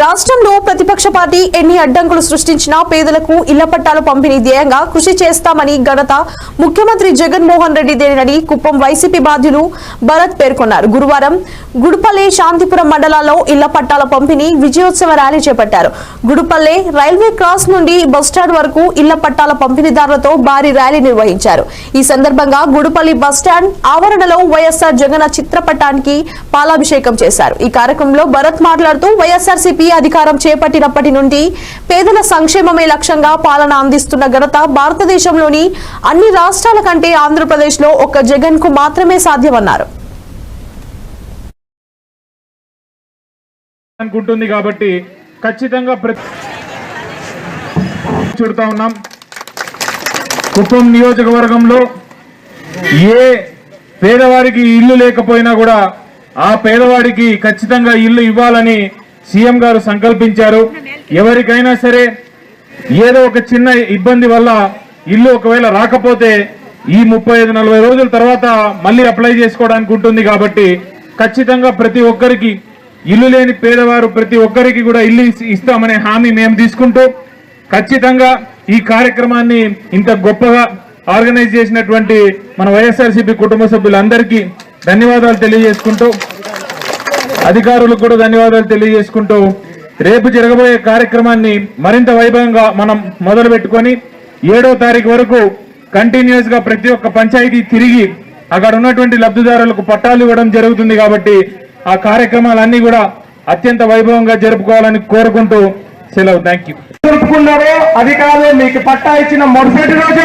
రాష్ట్రంలో ప్రతిపక్ష పార్టీ ఎన్ని అడ్డంకులు సృష్టించినా పేదలకు ఇళ్ల పట్టాలు పంపిణీ ధ్యేయంగా కృషి చేస్తామని ఘనత ముఖ్యమంత్రి జగన్మోహన్ రెడ్డిదేనని కుప్పం వైసీపీ బాధ్యులు భరత్ పేర్కొన్నారు. గురువారం గుడిపల్లె శాంతిపురం మండలాల్లో ఇళ్ల పట్టాల పంపిణీ విజయోత్సవ ర్యాలీ చేపట్టారు. గుడిపల్లె రైల్వే క్రాస్ నుండి బస్టాండ్ వరకు ఇళ్ల పట్టాల పంపిణీదారులతో భారీ ర్యాలీ నిర్వహించారు. ఈ సందర్భంగా గుడిపల్లి బస్టాండ్ ఆవరణలో వైఎస్ఆర్ జగన్ చిత్రపటానికి పాలాభిషేకం చేశారు. ఈ కార్యక్రమంలో భరత్ మాట్లాడుతూ వైఎస్ఆర్సీపీ అధికారం చేపట్టినప్పటి నుండి పేదల సంక్షేమమే లక్ష్యంగా పాలన అందిస్తున్న ఘనత భారతదేశంలోని అన్ని రాష్ట్రాల కంటే ఆంధ్రప్రదేశ్ లో ఒక్క జగన్ కు మాత్రమే సాధ్యమన్నారు. అనుకుంటుంది కాబట్టి ఖచ్చితంగా చూడుతా ఉన్నాం. కుప్పం నియోజకవర్గంలో ఏ పేదవాడికి ఇల్లు లేకపోయినా కూడా ఆ పేదవాడికి ఖచ్చితంగా ఇల్లు ఇవ్వాలని సీఎం గారు సంకల్పించారు. ఎవరికైనా సరే ఏదో ఒక చిన్న ఇబ్బంది వల్ల ఇల్లు ఒకవేళ రాకపోతే ఈ 35-40 రోజుల తర్వాత మళ్ళీ అప్లై చేసుకోవడానికి ఉంటుంది కాబట్టి ఖచ్చితంగా ప్రతి ఒక్కరికి ఇల్లు లేని పేదవారు ప్రతి ఒక్కరికి కూడా ఇల్లు ఇస్తామనే హామీ మేము తీసుకుంటూ ఖచ్చితంగా ఈ కార్యక్రమాన్ని ఇంత గొప్పగా ఆర్గనైజ్ చేసినటువంటి మన వైఎస్ఆర్సీపీ కుటుంబ సభ్యులందరికీ ధన్యవాదాలు తెలియజేసుకుంటూ అధికారులకు కూడా ధన్యవాదాలు తెలియజేసుకుంటూ రేపు జరగబోయే కార్యక్రమాన్ని మరింత వైభవంగా మనం మొదలు పెట్టుకొని 7వ తారీఖు వరకు కంటిన్యూస్ గా ప్రతి ఒక్క పంచాయతీ తిరిగి అక్కడ ఉన్నటువంటి లబ్ధిదారులకు పట్టాలు ఇవ్వడం జరుగుతుంది. కాబట్టి ఆ కార్యక్రమాలన్నీ కూడా అత్యంత వైభవంగా జరుపుకోవాలని కోరుకుంటూ సెలవు. Thank you. జరుపుకున్నారో అది కాదు, మీకు పట్టా ఇచ్చిన మరుసటి రోజు